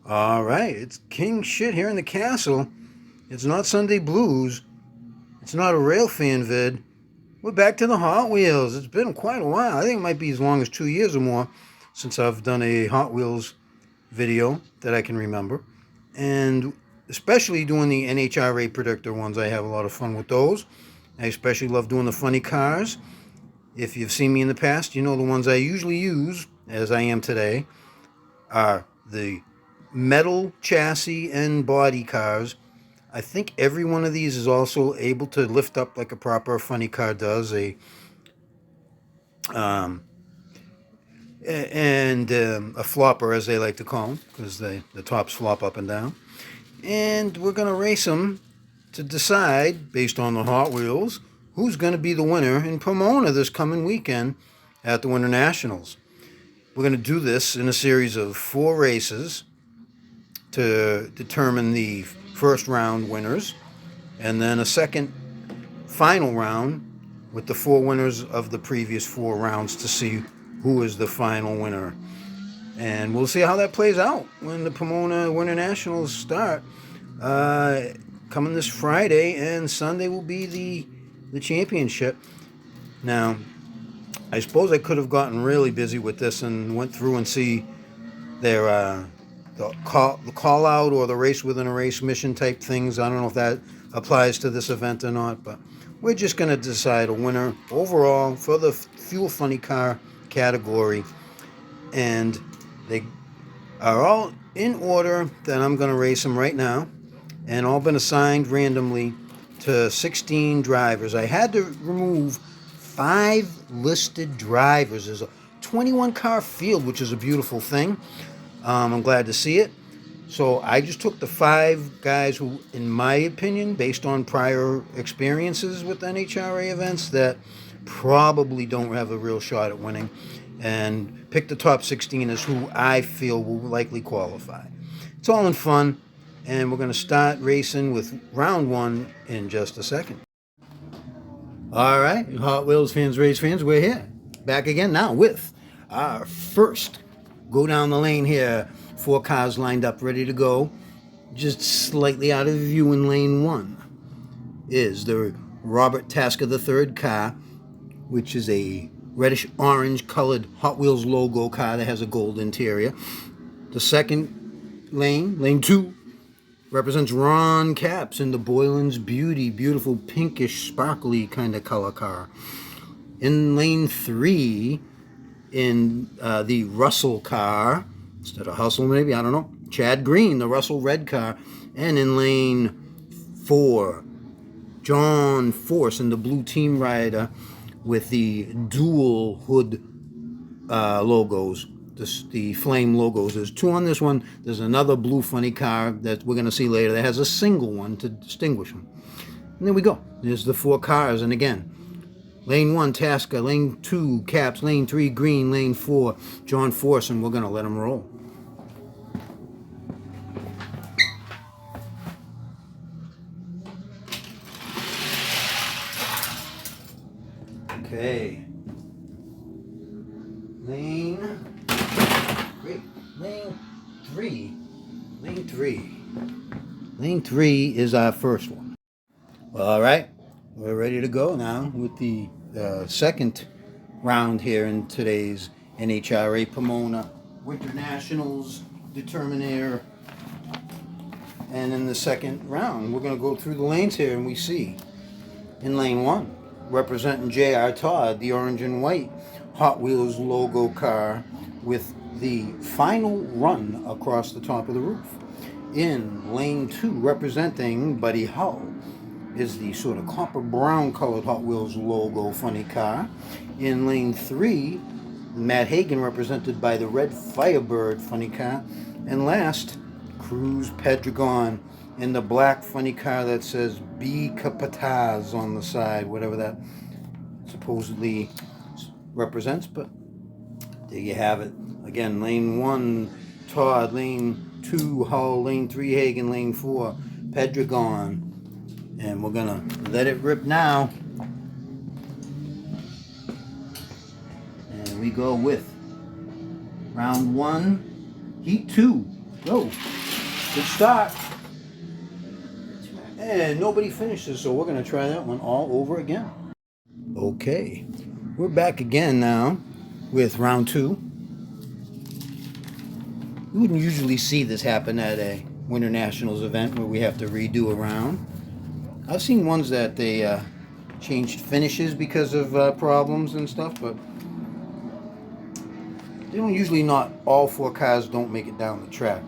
All right, it's king shit here in the castle. It's not Sunday Blues. It's not a rail fan vid. We're back to the Hot Wheels. It's been quite a while. I think it might be as long as 2 years or more since I've done a Hot Wheels video that I can remember. And especially doing the NHRA Predictor ones, I have a lot of fun with those. I especially love doing the funny cars. If you've seen me in the past, you know the ones I usually use, as I am today, are the metal chassis and body cars. I think every one of these is also able to lift up like a proper funny car does. Um, a flopper, as they like to call them, because the tops flop up and down. And we're going to race them to decide, based on the Hot Wheels, who's going to be the winner in Pomona this coming weekend at the Winternationals. We're going to do this in a series of 4 races to determine the first round winners, and then a second final round with the 4 winners of the previous 4 rounds to see who is the final winner. And we'll see how that plays out when the Pomona Winternationals start. Coming this Friday, and Sunday will be the championship. Now, I suppose I could have gotten really busy with this and went through and see their the call out or the race within a race mission type things. I don't know if that applies to this event or not, but we're just going to decide a winner overall for the Fuel Funny Car category. And they are all in order that I'm going to race them right now, and all been assigned randomly to 16 drivers. I had to remove 5 listed drivers. There's a 21 car field, which is a beautiful thing. I'm glad to see it. So I just took the 5 guys who, in my opinion, based on prior experiences with NHRA events, that probably don't have a real shot at winning, and picked the top 16 as who I feel will likely qualify. It's all in fun, and we're going to start racing with round 1 in just a second. All right, Hot Wheels fans, race fans, we're here. Back again now with our first go down the lane here. 4 cars lined up, ready to go. Just slightly out of view in lane 1 is the Robert Tasker III car, which is a reddish-orange colored Hot Wheels logo car that has a gold interior. The second lane, lane 2, represents Ron Capps in the Boylan's Beauty, beautiful pinkish, sparkly kind of color car. In lane 3, in the Russell car, instead of Hustle maybe, I don't know, Chad Green, the Russell red car. And in lane 4, John Force in the blue Team Rider with the dual hood logos, the flame logos. There's 2 on this one. There's another blue funny car that we're going to see later that has a single one to distinguish them. And there we go. There's the 4 cars. And again, lane 1, Tasker. Lane 2, Caps. Lane 3, Green. Lane 4, John Force. And we're going to let them roll. Okay. Lane 3 is our first one. All right, we're ready to go now with the second round here in today's NHRA Pomona Winternationals Determinator. And in the second round, we're going to go through the lanes here, and we see in lane 1, representing J.R. Todd, the orange and white Hot Wheels logo car with the final run across the top of the roof. In lane 2, representing Buddy Hull, is the sort of copper brown colored Hot Wheels logo funny car. In lane 3, Matt Hagen, represented by the red Firebird funny car. And last, Cruz Pedregon in the black funny car that says B Capataz on the side, whatever that supposedly represents. But there you have it. Again, lane 1, Todd. Lane 2, Hull. Lane 3, Hagen. Lane 4, Pedregon. And we're going to let it rip now. And we go with round 1, heat 2. Oh, good start. And nobody finishes, so we're going to try that one all over again. Okay, we're back again now with round 2. You wouldn't usually see this happen at a Winternationals event where we have to redo a round. I've seen ones that they changed finishes because of problems and stuff, but they don't usually, not all 4 cars don't make it down the track.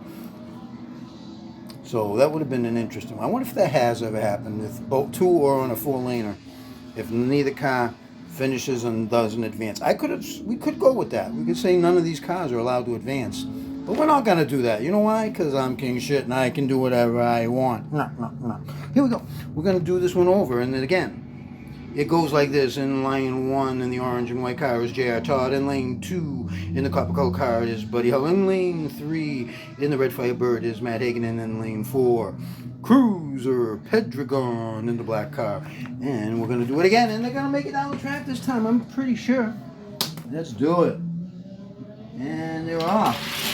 So that would have been an interesting one. I wonder if that has ever happened, if both 2 or on a 4-laner, if neither car finishes and doesn't advance. We could go with that. We could say none of these cars are allowed to advance. But we're not going to do that. You know why? Because I'm king shit and I can do whatever I want. No. Here we go. We're going to do this one over. And then again, it goes like this. In lane 1 in the orange and white car is J.R. Todd. In lane 2 in the copper color car is Buddy Hull. In lane 3 in the red Firebird is Matt Hagan. And in lane 4, Cruiser Pedregon in the black car. And we're going to do it again. And they're going to make it down the track this time, I'm pretty sure. Let's do it. And they're off.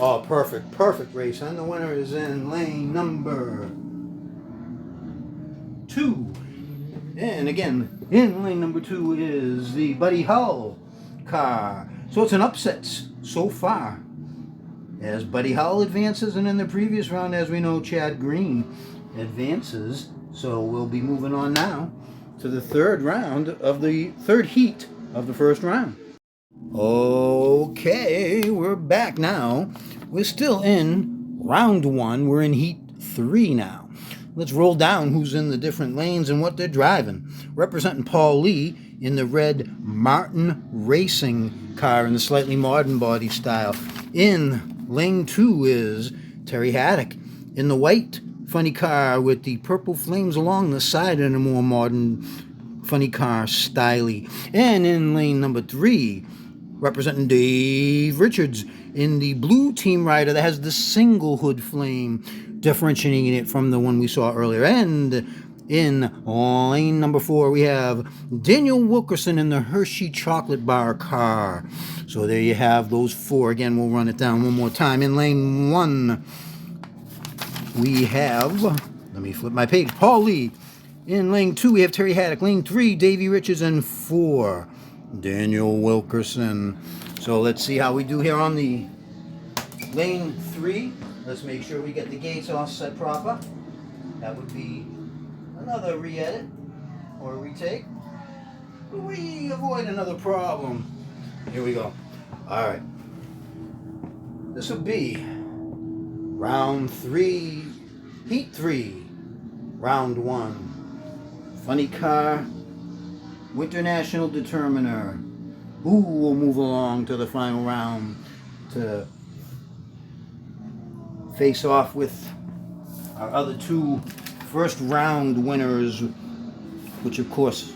Oh, perfect race. And the winner is in lane number 2. And again, in lane number 2 is the Buddy Hull car. So it's an upset so far, as Buddy Hull advances, and in the previous round, as we know, Chad Green advances. So we'll be moving on now to the third heat of the first round. Okay, we're back now. We're still in round 1. We're in heat 3 now. Let's roll down who's in the different lanes and what they're driving. Representing Paul Lee in the red Martin Racing car in the slightly modern body style. In lane 2 is Terry Haddock in the white funny car with the purple flames along the side in a more modern funny car styly. And in lane number 3, representing Dave Richards in the blue Team Rider that has the single hood flame, differentiating it from the one we saw earlier. And in lane number 4, we have Daniel Wilkerson in the Hershey chocolate bar car. So there you have those 4. Again, we'll run it down one more time. In lane 1, we have, let me flip my page, Paul Lee. In lane 2, we have Terry Haddock. Lane 3, Davey Richards. And 4, Daniel Wilkerson. So let's see how we do here on the lane 3. Let's make sure we get the gates all set proper. That would be another re-edit or a retake. We avoid another problem. Here we go. All right. This will be round 3, heat 3, round 1. Funny car, Winternational Determiner. Who will move along to the final round to face off with our other 2 first round winners, which of course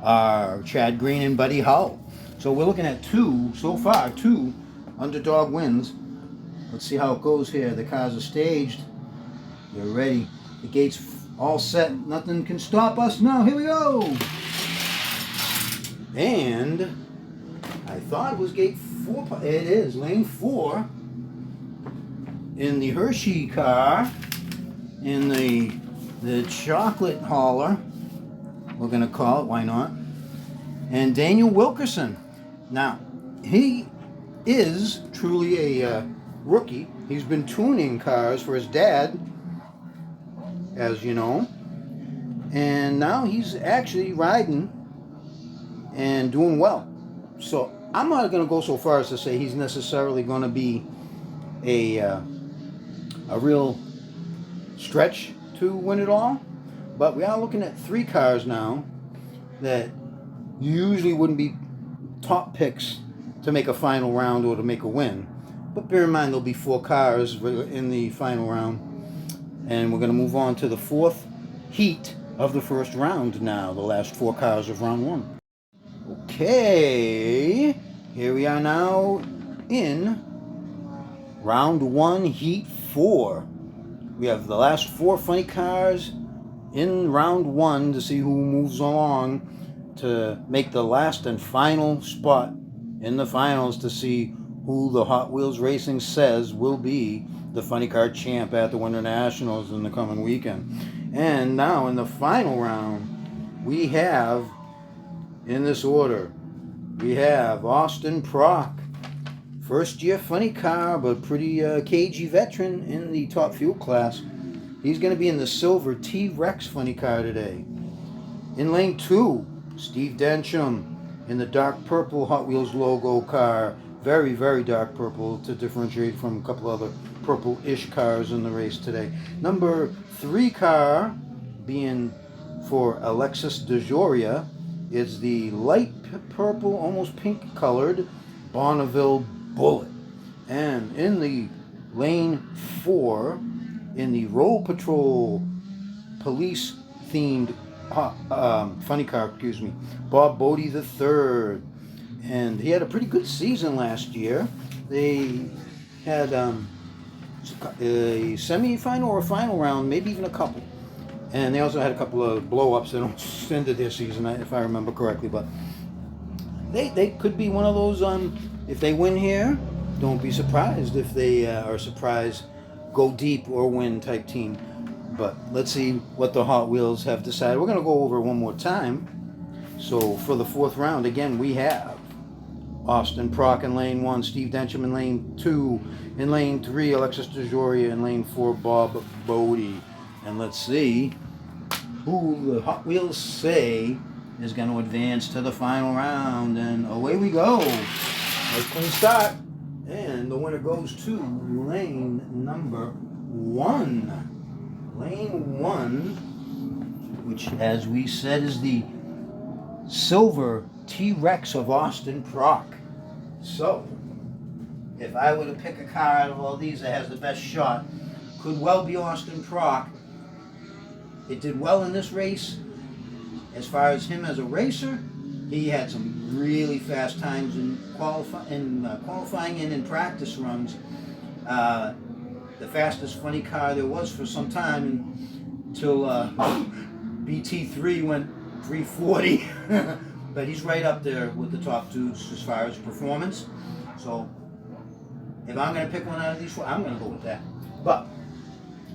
are Chad Green and Buddy Hull. So we're looking at 2 so far, 2 underdog wins. Let's see how it goes here. The cars are staged. They're ready. The gates all set. Nothing can stop us now. Here we go. And I thought it was gate 4. It is lane 4 in the Hershey car, in the chocolate hauler, we're going to call it, why not? And Daniel Wilkerson. Now, he is truly a rookie. He's been tuning cars for his dad, as you know. And now he's actually riding and doing well. So I'm not going to go so far as to say he's necessarily going to be a real stretch to win it all. But we are looking at 3 cars now that usually wouldn't be top picks to make a final round or to make a win. But bear in mind there'll be 4 cars in the final round. And we're going to move on to the 4th heat of the first round now, the last 4 cars of round 1. Okay, here we are now in round 1, heat 4. We have the last 4 funny cars in round 1 to see who moves along to make the last and final spot in the finals to see who the Hot Wheels Racing says will be the funny car champ at the Winternationals in the coming weekend. And now in the final round, we have, in this order, we have Austin Prock. First year funny car, but pretty cagey veteran in the top fuel class. He's going to be in the silver T-Rex funny car today. In lane 2, Steve Densham in the dark purple Hot Wheels logo car. Very, very dark purple to differentiate from a couple other purple-ish cars in the race today. Number 3 car being for Alexis DeJoria is the light purple, almost pink colored Bonneville Bullet. And in the lane 4, in the Roll Patrol police themed funny car, Bob Bodie III. And he had a pretty good season last year. They had a semi-final or a final round, maybe even a couple. And they also had a couple of blow-ups that almost ended their season, if I remember correctly. But they could be one of those, if they win here, don't be surprised if they are surprised, go deep or win type team. But let's see what the Hot Wheels have decided. We're going to go over one more time. So for the 4th round, again, we have Austin Prock in lane 1, Steve Densham in lane 2, in lane 3, Alexis DeJoria, in lane 4, Bob Bodie. And let's see who the Hot Wheels say is going to advance to the final round. And away we go. Nice clean start. And the winner goes to lane number 1. Lane 1, which, as we said, is the silver T-Rex of Austin Prock. So, if I were to pick a car out of all these that has the best shot, could well be Austin Prock. It did well in this race. As far as him as a racer, he had some really fast times in qualifying and in practice runs. The fastest funny car there was for some time until BT3 went 340. But he's right up there with the top dudes as far as performance. So if I'm going to pick one out of these 4, I'm going to go with that. But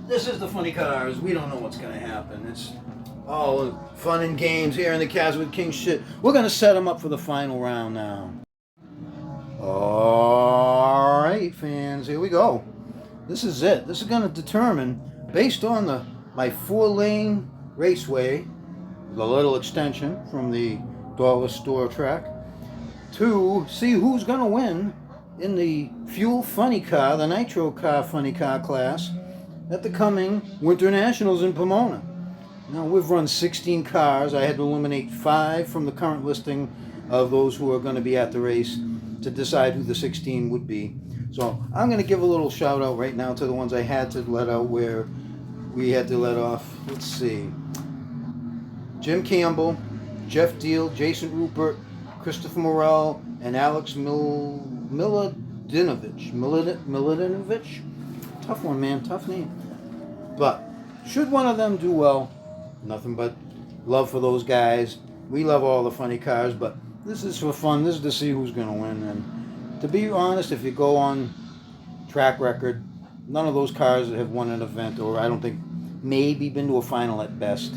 this is the funny cars. We don't know what's going to happen. It's all fun and games here in the Caswood King shit. We're going to set them up for the final round now. All right, fans, here we go. This is it. This is going to determine, based on my 4-lane raceway, the little extension from the dollar store track, to see who's going to win in the fuel funny car, the nitro car funny car class at the coming Winternationals in Pomona. Now, we've run 16 cars. I had to eliminate 5 from the current listing of those who are going to be at the race to decide who the 16 would be. So I'm going to give a little shout out right now to the ones I had to let out, where we had to let off. Let's see. Jim Campbell, Jeff Deal, Jason Rupert, Christopher Morrell, and Alex Miladinovich. Tough one, man. Tough name. But should one of them do well, nothing but love for those guys. We love all the funny cars, but this is for fun. This is to see who's going to win. And to be honest, if you go on track record, none of those cars have won an event, or I don't think maybe been to a final at best.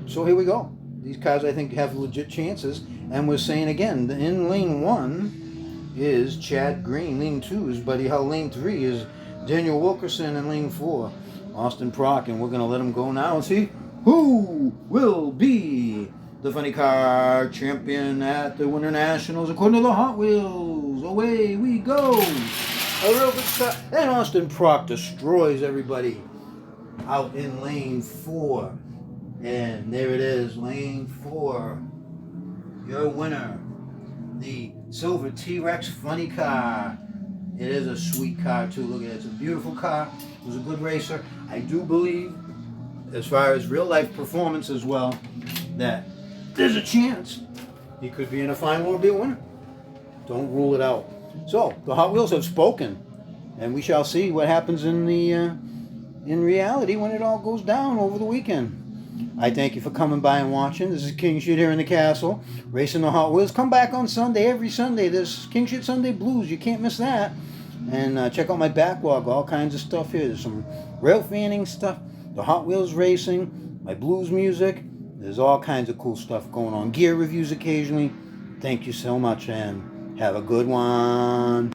So here we go. These cars, I think, have legit chances. And we're saying again, in lane 1 is Chad Green. Lane 2 is Buddy Hull. Lane 3 is Daniel Wilkerson. And lane 4, Austin Prock. And we're going to let him go now and see who will be the funny car champion at the Winternationals according to the Hot Wheels. Away we go. A real good start. And Austin Prock destroys everybody out in lane 4. And there it is, lane 4. Your winner, the silver T-Rex funny car. It is a sweet car too. Look at it. It's a beautiful car. It was a good racer. I do believe, as far as real life performance as well, that there's a chance he could be in a final or be a winner. Don't rule it out. So the Hot Wheels have spoken, and we shall see what happens in reality when it all goes down over the weekend. I thank you for coming by and watching. This is King Shit here in the castle, racing the Hot Wheels. Come back on Sunday, every Sunday. There's King Shit Sunday Blues. You can't miss that. And check out my backlog, all kinds of stuff here. There's some rail fanning stuff, the Hot Wheels racing, my blues music. There's all kinds of cool stuff going on. Gear reviews occasionally. Thank you so much and have a good one.